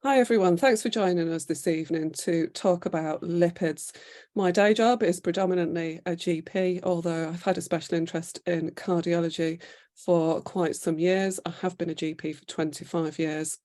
Hi everyone, thanks for joining us this evening to talk about lipids. My day job is predominantly a GP, although I've had a special interest in cardiology for quite some years. I have been a GP for 25 years.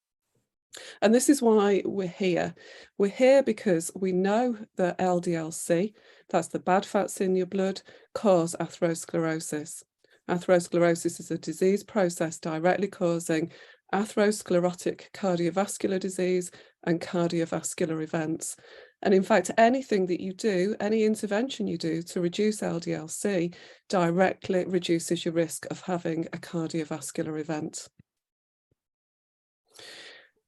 And this is why we're here. We're here because we know that LDL-C, that's the bad fats in your blood, cause atherosclerosis. Atherosclerosis is a disease process directly causing atherosclerotic cardiovascular disease and cardiovascular events. And in fact, anything that you do, any intervention you do to reduce LDL-C directly reduces your risk of having a cardiovascular event.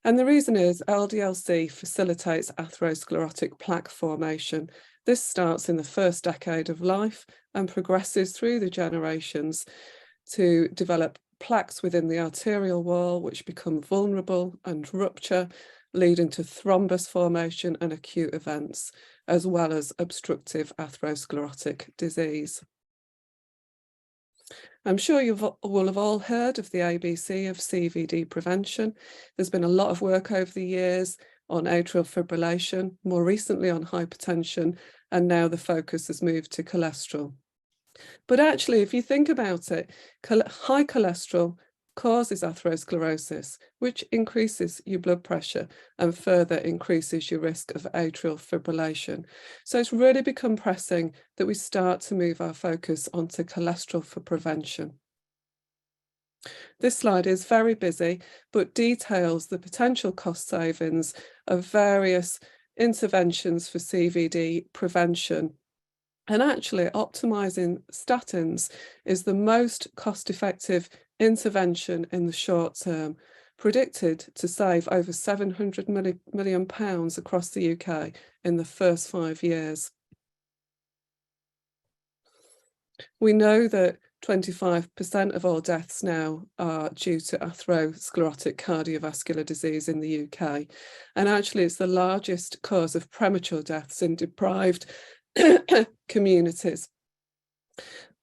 And the reason is LDL-C facilitates atherosclerotic plaque formation. This starts in the first decade of life and progresses through the generations to develop plaques within the arterial wall, which become vulnerable and rupture, leading to thrombus formation and acute events, as well as obstructive atherosclerotic disease. I'm sure you will have all heard of the ABC of CVD prevention. There's been a lot of work over the years on atrial fibrillation, more recently on hypertension, and now the focus has moved to cholesterol. But actually, if you think about it, high cholesterol causes atherosclerosis, which increases your blood pressure and further increases your risk of atrial fibrillation. So it's really become pressing that we start to move our focus onto cholesterol for prevention. This slide is very busy, but details the potential cost savings of various interventions for CVD prevention. And actually, optimizing statins is the most cost-effective intervention in the short term, predicted to save over £700 million across the UK in the first 5 years. We know that 25% of all deaths now are due to atherosclerotic cardiovascular disease in the UK. And actually, it's the largest cause of premature deaths in deprived communities.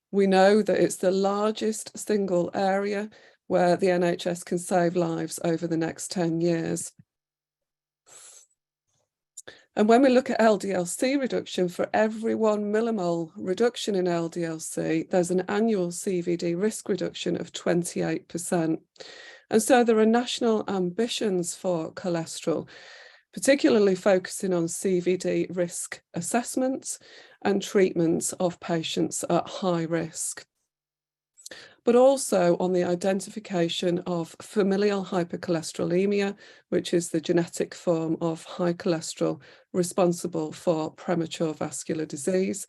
We know that it's the largest single area where the NHS can save lives over the next 10 years. And when we look at LDL-C reduction, for every 1 millimole reduction in LDL-C, there's an annual CVD risk reduction of 28%. And so there are national ambitions for cholesterol, particularly focusing on CVD risk assessments and treatments of patients at high risk, but also on the identification of familial hypercholesterolemia, which is the genetic form of high cholesterol responsible for premature vascular disease.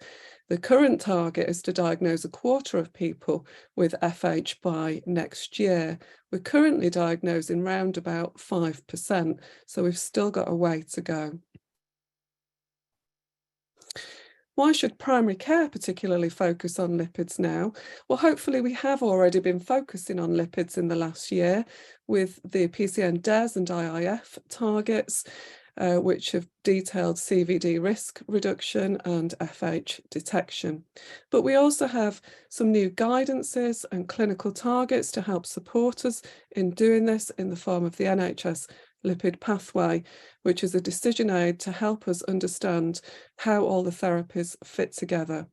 The current target is to diagnose 1/4 of people with FH by next year. We're currently diagnosing round about 5%, so we've still got a way to go. Why should primary care particularly focus on lipids now? Well, hopefully we have already been focusing on lipids in the last year with the PCN-DES and IIF targets, which have detailed CVD risk reduction and FH detection. But we also have some new guidances and clinical targets to help support us in doing this in the form of the NHS lipid pathway, which is a decision aid to help us understand how all the therapies fit together.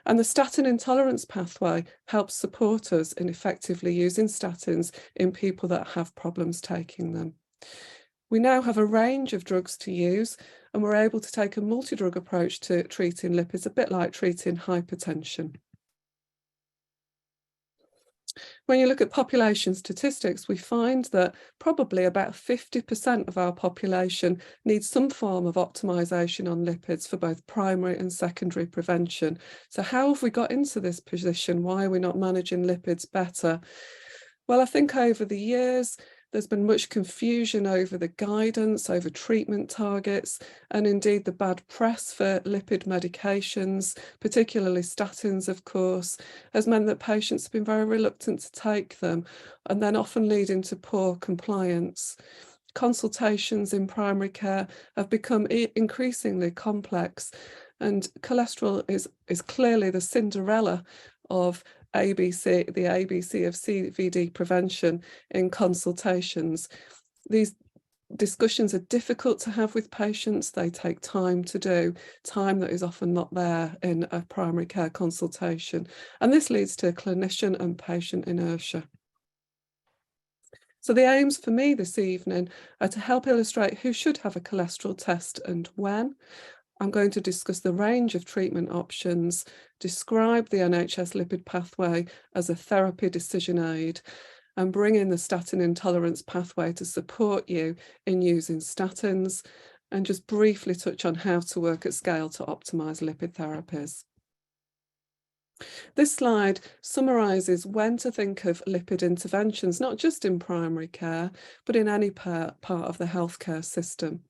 And the statin intolerance pathway helps support us in effectively using statins in people that have problems taking them. We now have a range of drugs to use, and we're able to take a multi-drug approach to treating lipids, a bit like treating hypertension. When you look at population statistics, we find that probably about 50% of our population needs some form of optimization on lipids for both primary and secondary prevention. So how have we got into this position? Why are we not managing lipids better? Well, I think over the years, there's been much confusion over the guidance, over treatment targets, and indeed the bad press for lipid medications, particularly statins, of course, has meant that patients have been very reluctant to take them, and then often leading to poor compliance. Consultations in primary care have become increasingly complex, and cholesterol is clearly the Cinderella of the ABC of CVD prevention in consultations. These discussions are difficult to have with patients. They take time to do, time that is often not there in a primary care consultation. And this leads to clinician and patient inertia. So the aims for me this evening are to help illustrate who should have a cholesterol test and when. I'm going to discuss the range of treatment options, describe the NHS lipid pathway as a therapy decision aid, and bring in the statin intolerance pathway to support you in using statins, and just briefly touch on how to work at scale to optimise lipid therapies. This slide summarises when to think of lipid interventions, not just in primary care, but in any part of the healthcare system.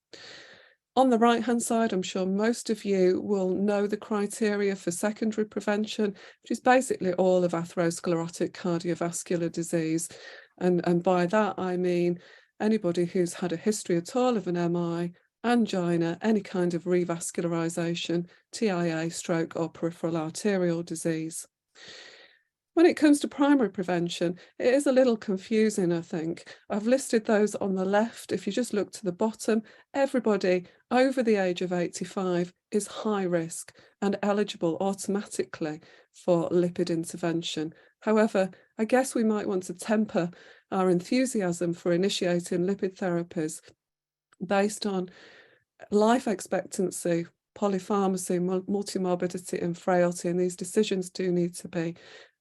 On the right-hand side, I'm sure most of you will know the criteria for secondary prevention, which is basically all of atherosclerotic cardiovascular disease. And by that, I mean anybody who's had a history at all of an MI, angina, any kind of revascularization, TIA, stroke, or peripheral arterial disease. When it comes to primary prevention, it is a little confusing, I think. I've listed those on the left. If you just look to the bottom, everybody over the age of 85 is high risk and eligible automatically for lipid intervention. However, I guess we might want to temper our enthusiasm for initiating lipid therapies based on life expectancy, polypharmacy, multimorbidity and frailty, and these decisions do need to be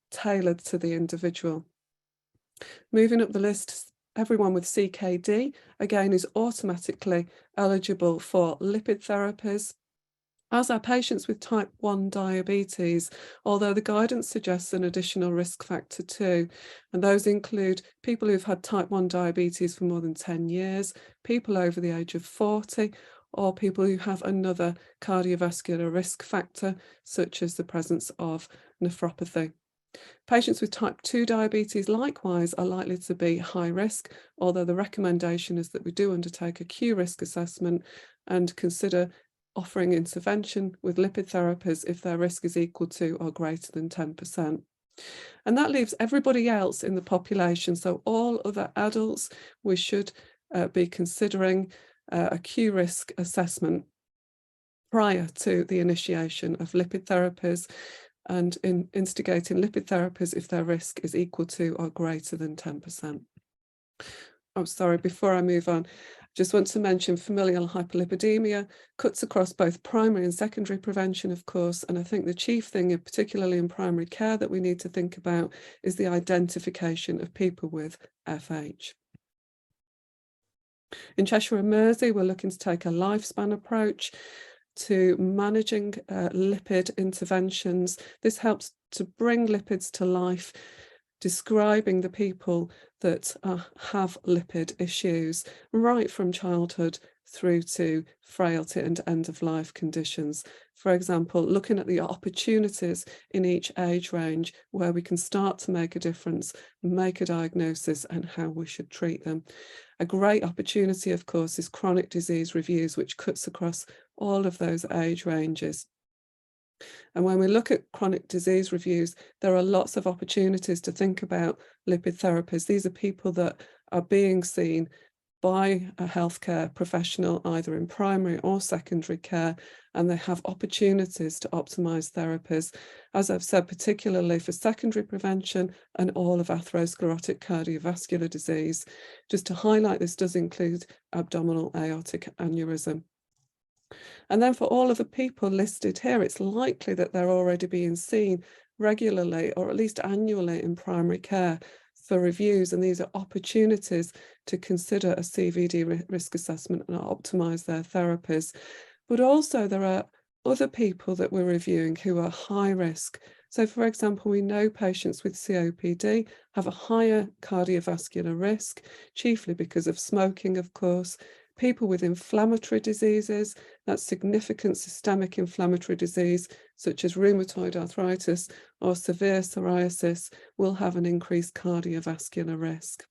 tailored to the individual. Moving up the list, everyone with CKD, again, is automatically eligible for lipid therapies, as are patients with type 1 diabetes, although the guidance suggests an additional risk factor too. And those include people who've had type 1 diabetes for more than 10 years, people over the age of 40, or people who have another cardiovascular risk factor, such as the presence of nephropathy. Patients with type 2 diabetes likewise are likely to be high risk, although the recommendation is that we do undertake a Q risk assessment and consider offering intervention with lipid therapies if their risk is equal to or greater than 10%. And that leaves everybody else in the population, so all other adults, we should be considering a Q risk assessment prior to the initiation of lipid therapies, and in instigating lipid therapies if their risk is equal to or greater than 10%. Oh, sorry, before I move on, just want to mention familial hyperlipidemia cuts across both primary and secondary prevention, of course, and I think the chief thing, particularly in primary care, that we need to think about is the identification of people with FH. In Cheshire and Mersey, we're looking to take a lifespan approach to managing lipid interventions. This helps to bring lipids to life, describing the people that have lipid issues right from childhood through to frailty and end-of-life conditions. For example, looking at the opportunities in each age range where we can start to make a difference, make a diagnosis, and how we should treat them. A great opportunity, of course, is chronic disease reviews, which cuts across all of those age ranges. And when we look at chronic disease reviews, there are lots of opportunities to think about lipid therapies. These are people that are being seen by a healthcare professional, either in primary or secondary care, and they have opportunities to optimise therapies, as I've said, particularly for secondary prevention and all of atherosclerotic cardiovascular disease. Just to highlight, this does include abdominal aortic aneurysm. And then for all of the people listed here, it's likely that they're already being seen regularly or at least annually in primary care for reviews, and these are opportunities to consider a CVD risk assessment and optimise their therapies. But also there are other people that we're reviewing who are high risk. So for example, we know patients with COPD have a higher cardiovascular risk, chiefly because of smoking, of course. People with inflammatory diseases, that's significant systemic inflammatory disease, such as rheumatoid arthritis or severe psoriasis, will have an increased cardiovascular risk.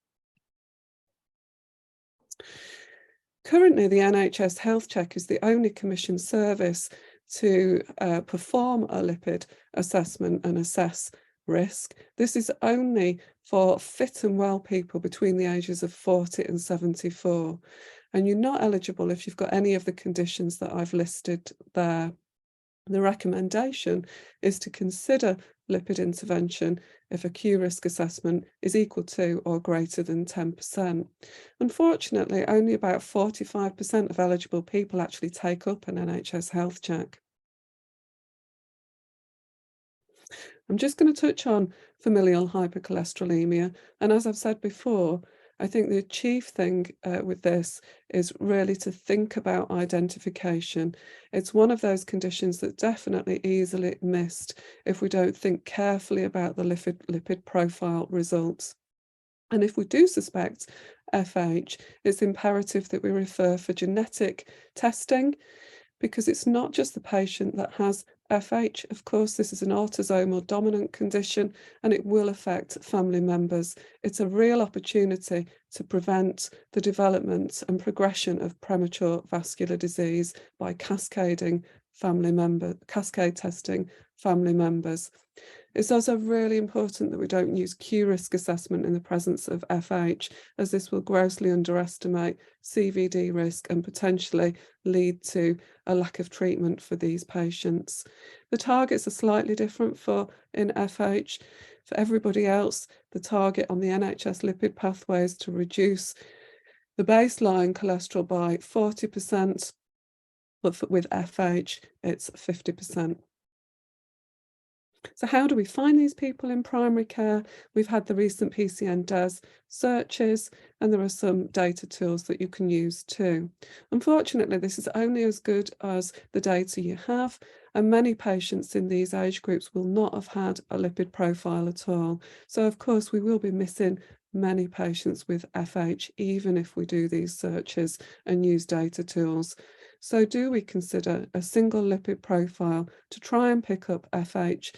Currently, the NHS Health Check is the only commissioned service to perform a lipid assessment and assess risk. This is only for fit and well people between the ages of 40 and 74. and you're not eligible if you've got any of the conditions that I've listed there. The recommendation is to consider lipid intervention if a Q risk assessment is equal to or greater than 10%. Unfortunately, only about 45% of eligible people actually take up an NHS health check. I'm just going to touch on familial hypercholesterolemia. And as I've said before, I think the chief thing with this is really to think about identification. It's one of those conditions that definitely easily missed if we don't think carefully about the lipid profile results. And if we do suspect FH, it's imperative that we refer for genetic testing, because it's not just the patient that has FH. Of course, this is an autosomal dominant condition and it will affect family members. It's a real opportunity to prevent the development and progression of premature vascular disease by cascade testing family members. It's also really important that we don't use Q risk assessment in the presence of FH, as this will grossly underestimate CVD risk and potentially lead to a lack of treatment for these patients. The targets are slightly different in FH. For everybody else, the target on the NHS lipid pathway is to reduce the baseline cholesterol by 40%, but with FH, it's 50%. So how do we find these people in primary care? We've had the recent PCN-DES searches, and there are some data tools that you can use too. Unfortunately, this is only as good as the data you have, and many patients in these age groups will not have had a lipid profile at all. So of course, we will be missing many patients with FH, even if we do these searches and use data tools. So do we consider a single lipid profile to try and pick up FH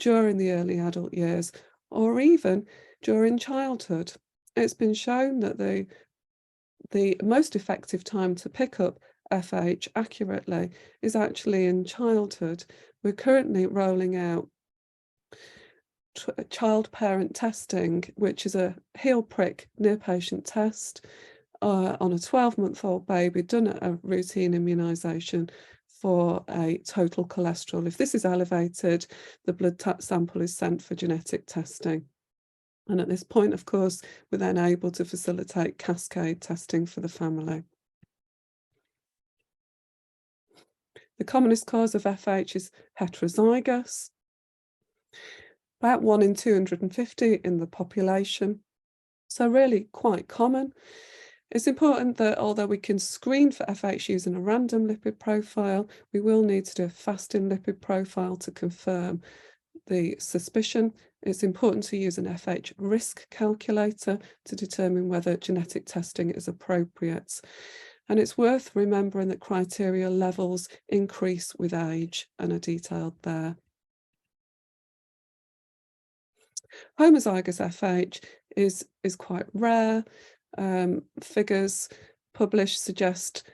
during the early adult years, or even during childhood? It's been shown that the most effective time to pick up FH accurately is actually in childhood. We're currently rolling out child-parent testing, which is a heel prick near-patient test on a 12-month-old baby done at a routine immunisation for a total cholesterol. If this is elevated, the blood sample is sent for genetic testing. And at this point, of course, we're then able to facilitate cascade testing for the family. The commonest cause of FH is heterozygous, about 1 in 250 in the population, so really quite common. It's important that although we can screen for FH using a random lipid profile, we will need to do a fasting lipid profile to confirm the suspicion. It's important to use an FH risk calculator to determine whether genetic testing is appropriate. And it's worth remembering that criteria levels increase with age and are detailed there. Homozygous FH is quite rare. Figures published suggest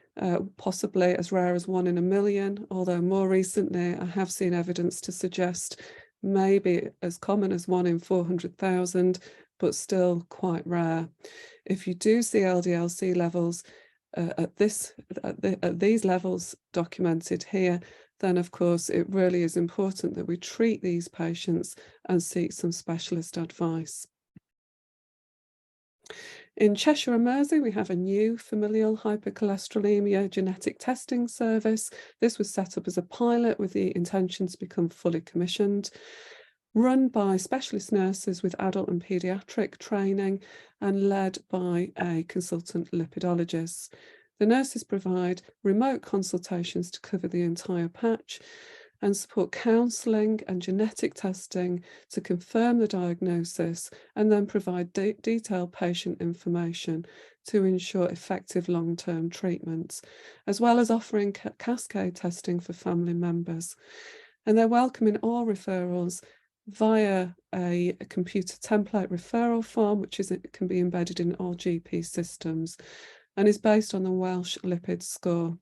possibly as rare as 1 in a million, although more recently I have seen evidence to suggest maybe as common as 1 in 400,000, but still quite rare. If you do see LDL-C levels at these levels documented here, then of course it really is important that we treat these patients and seek some specialist advice. In Cheshire and Merseyside, we have a new familial hypercholesterolemia genetic testing service. This was set up as a pilot with the intention to become fully commissioned, run by specialist nurses with adult and paediatric training and led by a consultant lipidologist. The nurses provide remote consultations to cover the entire patch and support counselling and genetic testing to confirm the diagnosis, and then provide detailed patient information to ensure effective long-term treatments, as well as offering cascade testing for family members. And they're welcoming all referrals via a computer template referral form, which can be embedded in all GP systems and is based on the Welsh lipid score.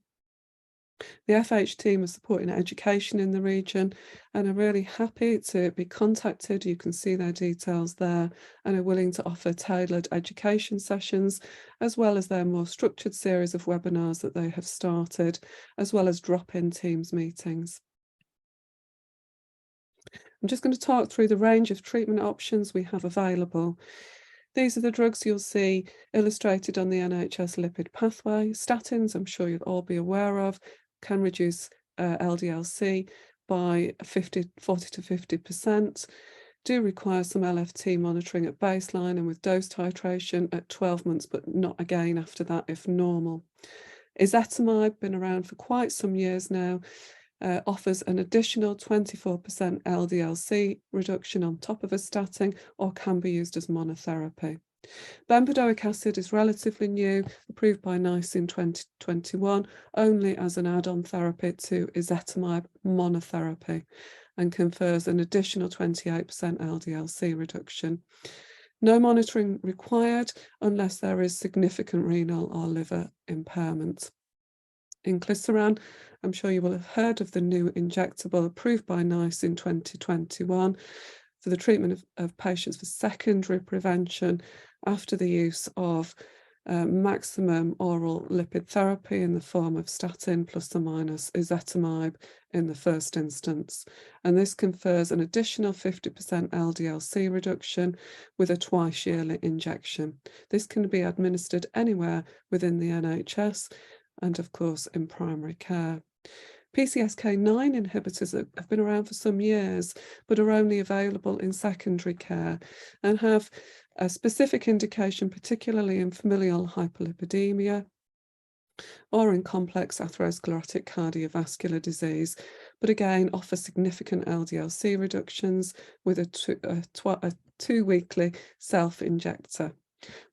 The FH team are supporting education in the region and are really happy to be contacted. You can see their details there, and are willing to offer tailored education sessions, as well as their more structured series of webinars that they have started, as well as drop-in Teams meetings. I'm just going to talk through the range of treatment options we have available. These are the drugs you'll see illustrated on the NHS lipid pathway. Statins, I'm sure you'll all be aware of, can reduce LDL-C by 40 to 50%, do require some LFT monitoring at baseline and with dose titration at 12 months, but not again after that if normal. Ezetimibe, been around for quite some years now, offers an additional 24% LDL-C reduction on top of a statin, or can be used as monotherapy. Bempedoic acid is relatively new, approved by NICE in 2021, only as an add-on therapy to ezetimibe monotherapy, and confers an additional 28% LDL-C reduction. No monitoring required unless there is significant renal or liver impairment. Inclisiran, I'm sure you will have heard of the new injectable approved by NICE in 2021 for the treatment of patients for secondary prevention after the use of maximum oral lipid therapy in the form of statin plus or minus ezetimibe in the first instance. And this confers an additional 50% LDL-C reduction with a twice-yearly injection. This can be administered anywhere within the NHS and, of course, in primary care. PCSK9 inhibitors have been around for some years, but are only available in secondary care and have a specific indication, particularly in familial hyperlipidemia or in complex atherosclerotic cardiovascular disease, but again offer significant LDL-C reductions with a two-weekly self-injector.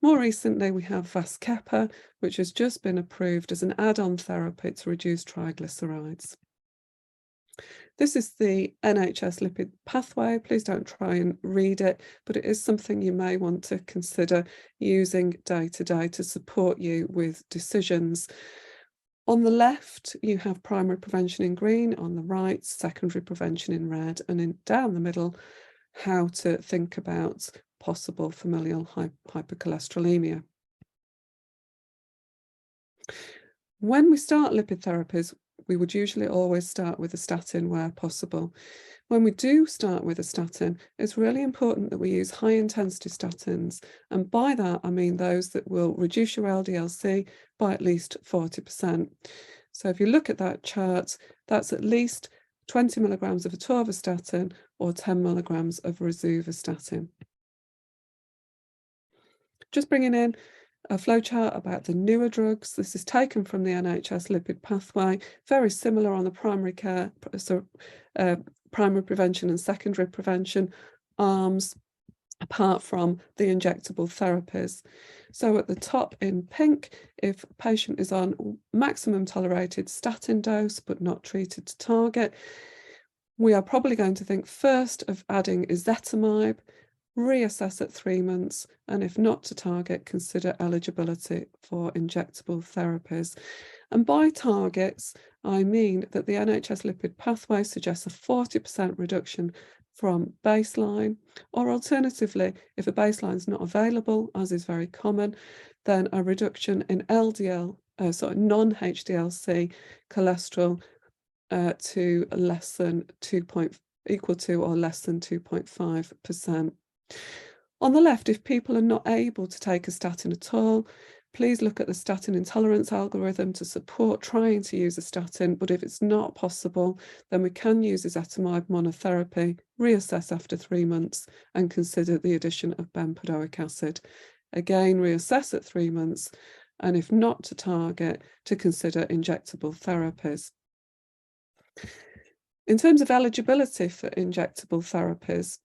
More recently, we have Vascepa, which has just been approved as an add-on therapy to reduce triglycerides. This is the NHS lipid pathway. Please don't try and read it, but it is something you may want to consider using day to day to support you with decisions. On the left, you have primary prevention in green, on the right, secondary prevention in red, and down the middle, how to think about possible familial hypercholesterolemia. When we start lipid therapies, we would usually always start with a statin where possible. When we do start with a statin, it's really important that we use high-intensity statins, and by that I mean those that will reduce your LDL-C by at least 40%. So if you look at that chart, that's at least 20 milligrams of atorvastatin or 10 milligrams of rosuvastatin. Just bringing in a flowchart about the newer drugs. This is taken from the NHS lipid pathway, very similar on the primary care, primary prevention and secondary prevention arms, apart from the injectable therapies. So at the top in pink, if a patient is on maximum tolerated statin dose but not treated to target, we are probably going to think first of adding ezetimibe, reassess at 3 months, and if not to target, consider eligibility for injectable therapies. And by targets, I mean that the NHS lipid pathway suggests a 40% reduction from baseline, or alternatively, if a baseline is not available, as is very common, then a reduction in non-HDL-C cholesterol to less than equal to or less than 2.5%. On the left, if people are not able to take a statin at all, please look at the statin intolerance algorithm to support trying to use a statin, but if it's not possible, then we can use ezetimibe monotherapy, reassess after 3 months, and consider the addition of bempedoic acid. Again, reassess at 3 months, and if not to target, to consider injectable therapies. In terms of eligibility for injectable therapies,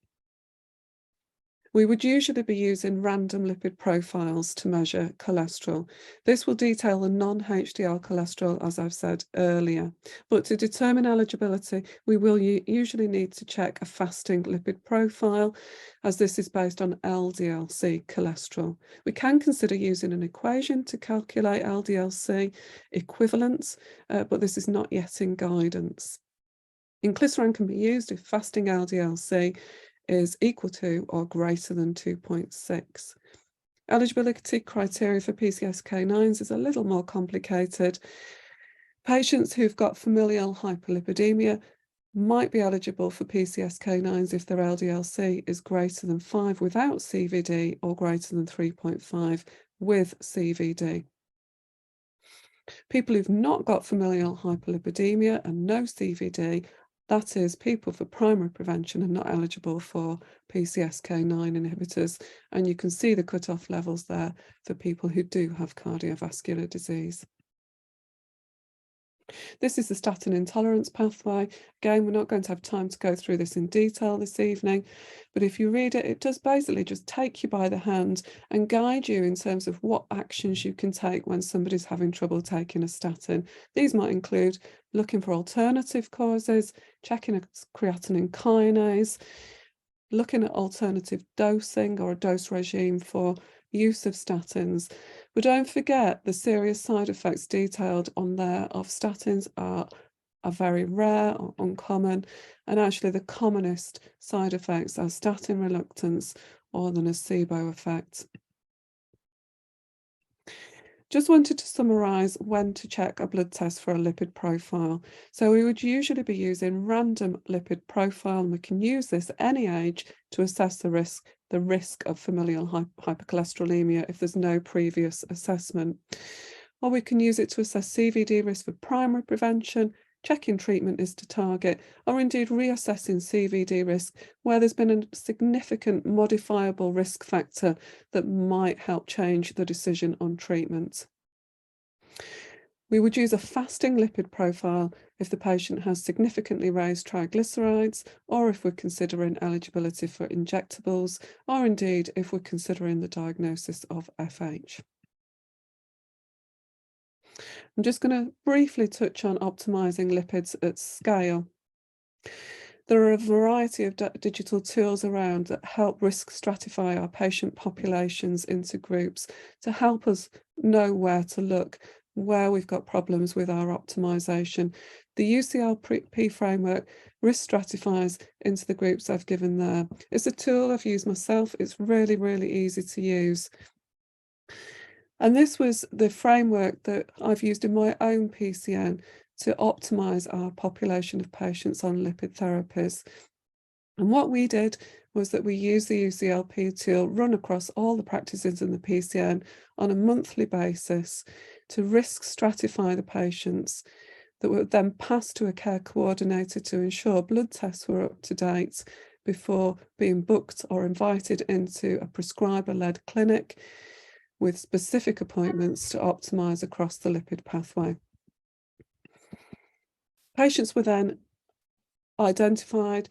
We would usually be using random lipid profiles to measure cholesterol. This will detail the non-HDL cholesterol, as I've said earlier. But to determine eligibility, we will usually need to check a fasting lipid profile, as this is based on LDL-C cholesterol. We can consider using an equation to calculate LDL-C equivalents, but this is not yet in guidance. Inclisiran can be used if fasting LDL-C is equal to or greater than 2.6. Eligibility criteria for PCSK9s is a little more complicated. Patients who've got familial hyperlipidemia might be eligible for PCSK9s if their LDL-C is greater than 5 without CVD or greater than 3.5 with CVD. People who've not got familial hyperlipidemia and no CVD, that is, people for primary prevention, are not eligible for PCSK9 inhibitors, and you can see the cutoff levels there for people who do have cardiovascular disease. This is the statin intolerance pathway. Again, we're not going to have time to go through this in detail this evening, but if you read it, it does basically just take you by the hand and guide you in terms of what actions you can take when somebody's having trouble taking a statin. These might include looking for alternative causes, checking a creatinine kinase, looking at alternative dosing or a dose regime for use of statins. But don't forget, the serious side effects detailed on there of statins are very rare or uncommon, and actually the commonest side effects are statin reluctance or the nocebo effect. Just wanted to summarise when to check a blood test for a lipid profile. So we would usually be using random lipid profile, and we can use this at any age to assess the risk of familial hypercholesterolemia if there's no previous assessment. Or we can use it to assess CVD risk for primary prevention, checking treatment is to target, or indeed reassessing CVD risk where there's been a significant modifiable risk factor that might help change the decision on treatment. We would use a fasting lipid profile if the patient has significantly raised triglycerides, or if we're considering eligibility for injectables, or indeed if we're considering the diagnosis of FH. I'm just going to briefly touch on optimizing lipids at scale. There are a variety of digital tools around that help risk stratify our patient populations into groups to help us know where to look, where we've got problems with our optimization. The UCLP framework risk stratifies into the groups I've given there. It's a tool I've used myself. It's really, really easy to use. And this was the framework that I've used in my own PCN to optimize our population of patients on lipid therapies. And what we did was that we used the UCLP tool run across all the practices in the PCN on a monthly basis to risk stratify the patients that were then passed to a care coordinator to ensure blood tests were up to date before being booked or invited into a prescriber-led clinic with specific appointments to optimize across the lipid pathway. Patients were then identified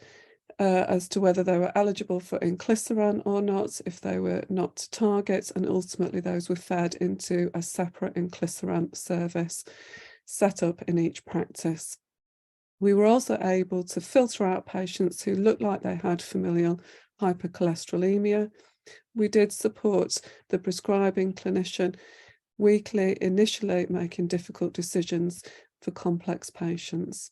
as to whether they were eligible for inclisiran or not, if they were not targets, and ultimately those were fed into a separate inclisiran service set up in each practice. We were also able to filter out patients who looked like they had familial hypercholesterolemia. We did support the prescribing clinician weekly, initially making difficult decisions for complex patients.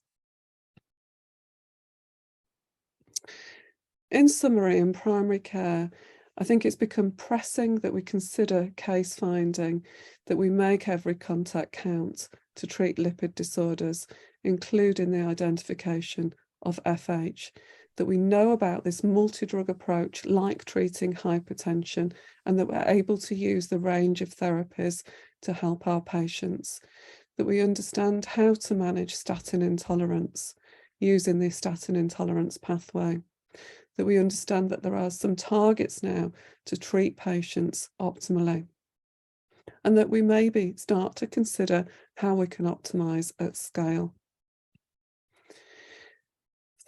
In summary, in primary care, I think it's become pressing that we consider case finding, that we make every contact count to treat lipid disorders, including the identification of FH, that we know about this multi-drug approach like treating hypertension, and that we're able to use the range of therapies to help our patients, that we understand how to manage statin intolerance using the statin intolerance pathway, that we understand that there are some targets now to treat patients optimally, and that we maybe start to consider how we can optimize at scale.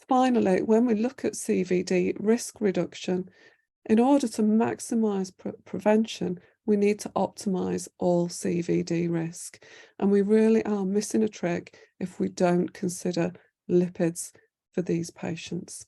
Finally, when we look at CVD risk reduction, In order to maximise prevention, we need to optimise all CVD risk, and we really are missing a trick if we don't consider lipids for these patients.